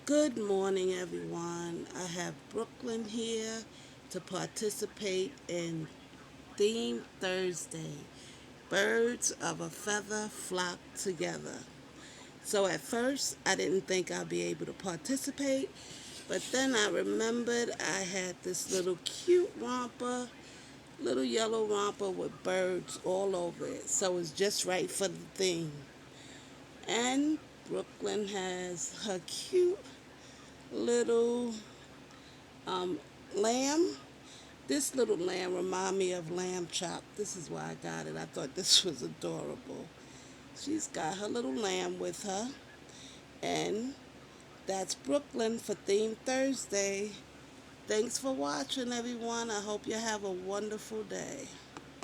Good morning, everyone. I have Brooklyn here to participate in Theme Thursday. Birds of a feather flock together. So at first, I didn't think I'd be able to participate, but then I remembered I had this little cute romper, little yellow romper with birds all over it. So it's just right for the theme. And Brooklyn has her cute little um, lamb. This little lamb remind me of Lamb Chop. This is why I got it. I thought this was adorable. She's got her little lamb with her. And that's Brooklyn for Theme Thursday. Thanks for watching, everyone. I hope you have a wonderful day.